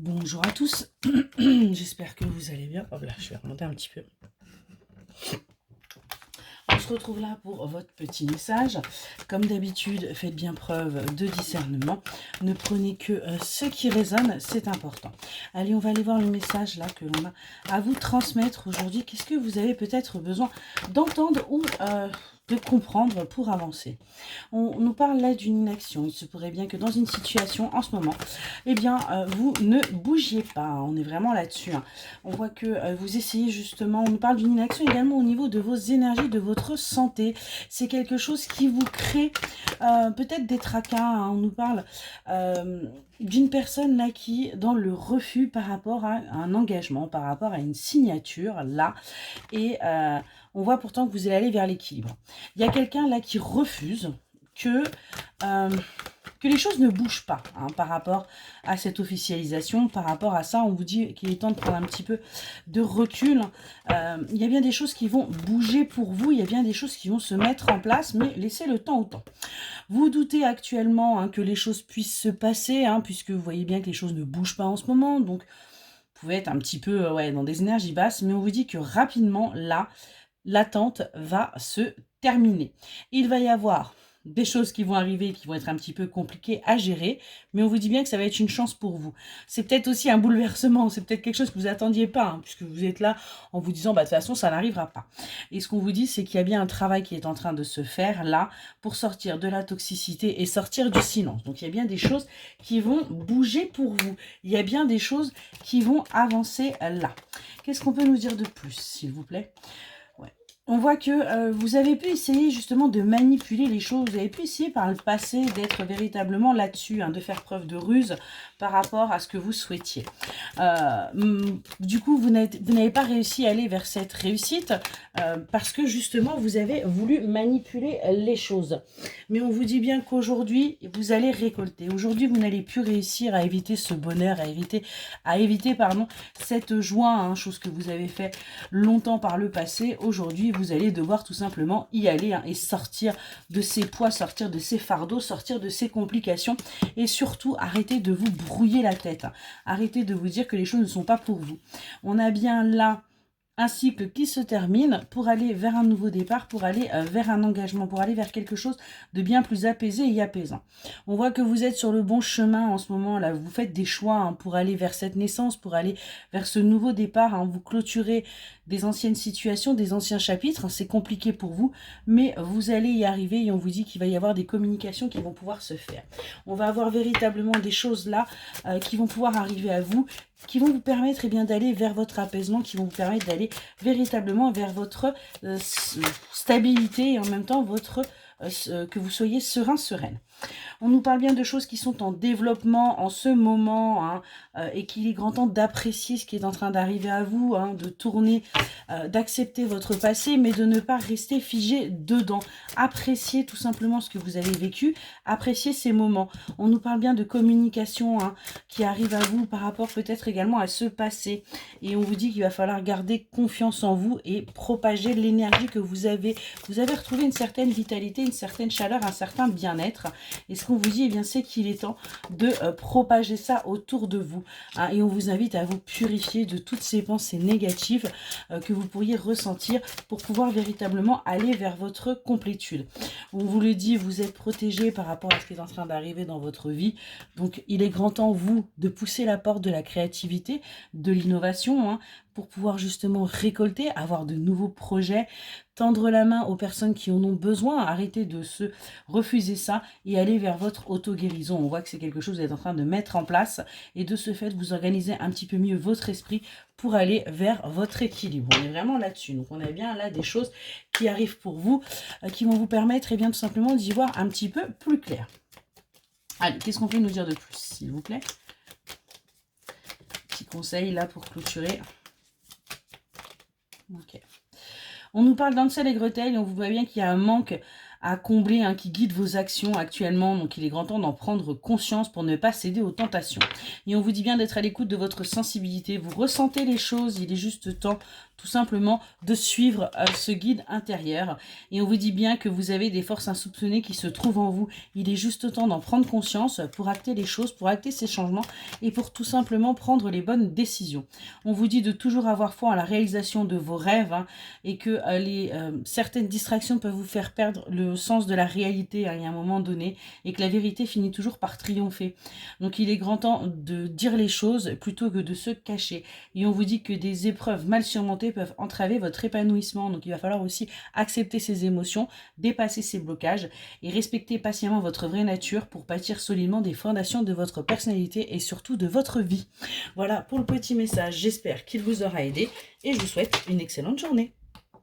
Bonjour à tous, j'espère que vous allez bien. Hop là, je vais remonter un petit peu. On se retrouve là pour votre petit message. Comme d'habitude, faites bien preuve de discernement. Ne prenez que ce qui résonne, c'est important. Allez, on va aller voir le message là que l'on a à vous transmettre aujourd'hui. Qu'est-ce que vous avez peut-être besoin d'entendre ou de comprendre pour avancer? On nous parle là d'une inaction. Il se pourrait bien que dans une situation en ce moment, eh bien, vous ne bougiez pas, hein. On est vraiment là-dessus, hein. On voit que vous essayez justement, on nous parle d'une inaction également au niveau de vos énergies, de votre santé. C'est quelque chose qui vous crée peut-être des tracas, hein. On nous parle d'une personne là qui, dans le refus par rapport à un engagement, par rapport à une signature là, et on voit pourtant que vous allez aller vers l'équilibre. Il y a quelqu'un là qui refuse que, euh, que les choses ne bougent pas, hein, par rapport à cette officialisation, par rapport à ça. On vous dit qu'il est temps de prendre un petit peu de recul. Il y a bien des choses qui vont bouger pour vous, il y a bien des choses qui vont se mettre en place, mais laissez le temps au temps. Vous doutez actuellement, hein, que les choses puissent se passer, hein, puisque vous voyez bien que les choses ne bougent pas en ce moment, donc vous pouvez être un petit peu dans des énergies basses, mais on vous dit que rapidement, là, l'attente va se terminer. Il va y avoir des choses qui vont arriver, qui vont être un petit peu compliquées à gérer, mais on vous dit bien que ça va être une chance pour vous. C'est peut-être aussi un bouleversement, c'est peut-être quelque chose que vous attendiez pas, hein, puisque vous êtes là en vous disant, bah, de toute façon, ça n'arrivera pas. Et ce qu'on vous dit, c'est qu'il y a bien un travail qui est en train de se faire là, pour sortir de la toxicité et sortir du silence. Donc il y a bien des choses qui vont bouger pour vous. Il y a bien des choses qui vont avancer là. Qu'est-ce qu'on peut nous dire de plus, s'il vous plaît? On voit que vous avez pu essayer justement de manipuler les choses. Vous avez pu essayer par le passé d'être véritablement là-dessus, hein, de faire preuve de ruse par rapport à ce que vous souhaitiez. Du coup, vous n'avez pas réussi à aller vers cette réussite parce que justement, vous avez voulu manipuler les choses. Mais on vous dit bien qu'aujourd'hui, vous allez récolter. Aujourd'hui, vous n'allez plus réussir à éviter ce bonheur, à éviter cette joie, hein, chose que vous avez fait longtemps par le passé. Aujourd'hui, vous allez devoir tout simplement y aller, hein, et sortir de ces poids, sortir de ces fardeaux, sortir de ces complications et surtout arrêter de vous brouiller la tête, hein. Arrêtez de vous dire que les choses ne sont pas pour vous. On a bien là un cycle qui se termine pour aller vers un nouveau départ, pour aller vers un engagement, pour aller vers quelque chose de bien plus apaisé et apaisant. On voit que vous êtes sur le bon chemin en ce moment là, vous faites des choix, hein, pour aller vers cette naissance, pour aller vers ce nouveau départ, hein. Vous clôturez des anciennes situations, des anciens chapitres, hein. C'est compliqué pour vous, mais vous allez y arriver et on vous dit qu'il va y avoir des communications qui vont pouvoir se faire. On va avoir véritablement des choses là qui vont pouvoir arriver à vous, qui vont vous permettre d'aller vers votre apaisement, qui vont vous permettre d'aller véritablement vers votre stabilité et en même temps que vous soyez serein, sereine. On nous parle bien de choses qui sont en développement en ce moment, hein, et qu'il est grand temps d'apprécier ce qui est en train d'arriver à vous, hein, de tourner, d'accepter votre passé, mais de ne pas rester figé dedans. Appréciez tout simplement ce que vous avez vécu, appréciez ces moments. On nous parle bien de communication, hein, qui arrive à vous par rapport peut-être également à ce passé. Et on vous dit qu'il va falloir garder confiance en vous et propager l'énergie que vous avez. Vous avez retrouvé une certaine vitalité, une certaine chaleur, un certain bien-être. Et ce qu'on vous dit, c'est qu'il est temps de propager ça autour de vous, hein, et on vous invite à vous purifier de toutes ces pensées négatives que vous pourriez ressentir pour pouvoir véritablement aller vers votre complétude. On vous le dit, vous êtes protégé par rapport à ce qui est en train d'arriver dans votre vie. Donc il est grand temps, vous, de pousser la porte de la créativité, de l'innovation, hein, pour pouvoir justement récolter, avoir de nouveaux projets, tendre la main aux personnes qui en ont besoin, arrêter de se refuser ça et aller vers votre auto-guérison. On voit que c'est quelque chose que vous êtes en train de mettre en place et de ce fait, vous organisez un petit peu mieux votre esprit pour aller vers votre équilibre. On est vraiment là-dessus. Donc, on a bien là des choses qui arrivent pour vous, qui vont vous permettre tout simplement d'y voir un petit peu plus clair. Allez, qu'est-ce qu'on peut nous dire de plus, s'il vous plaît? Petit conseil là pour clôturer. Ok. On nous parle d'Hansel et Gretel et on voit bien qu'il y a un manque à combler, hein, qui guide vos actions actuellement. Donc il est grand temps d'en prendre conscience pour ne pas céder aux tentations. Et on vous dit bien d'être à l'écoute de votre sensibilité. Vous ressentez les choses, il est juste temps tout simplement de suivre ce guide intérieur. Et on vous dit bien que vous avez des forces insoupçonnées qui se trouvent en vous. Il est juste temps d'en prendre conscience pour acter les choses, pour acter ces changements et pour tout simplement prendre les bonnes décisions. On vous dit de toujours avoir foi en la réalisation de vos rêves, hein, et que certaines distractions peuvent vous faire perdre le sens de la réalité, hein, il y a un moment donné, et que la vérité finit toujours par triompher. Donc il est grand temps de dire les choses plutôt que de se cacher. Et on vous dit que des épreuves mal surmontées peuvent entraver votre épanouissement. Donc il va falloir aussi accepter ces émotions, dépasser ces blocages et respecter patiemment votre vraie nature pour bâtir solidement des fondations de votre personnalité et surtout de votre vie. Voilà pour le petit message, j'espère qu'il vous aura aidé et je vous souhaite une excellente journée.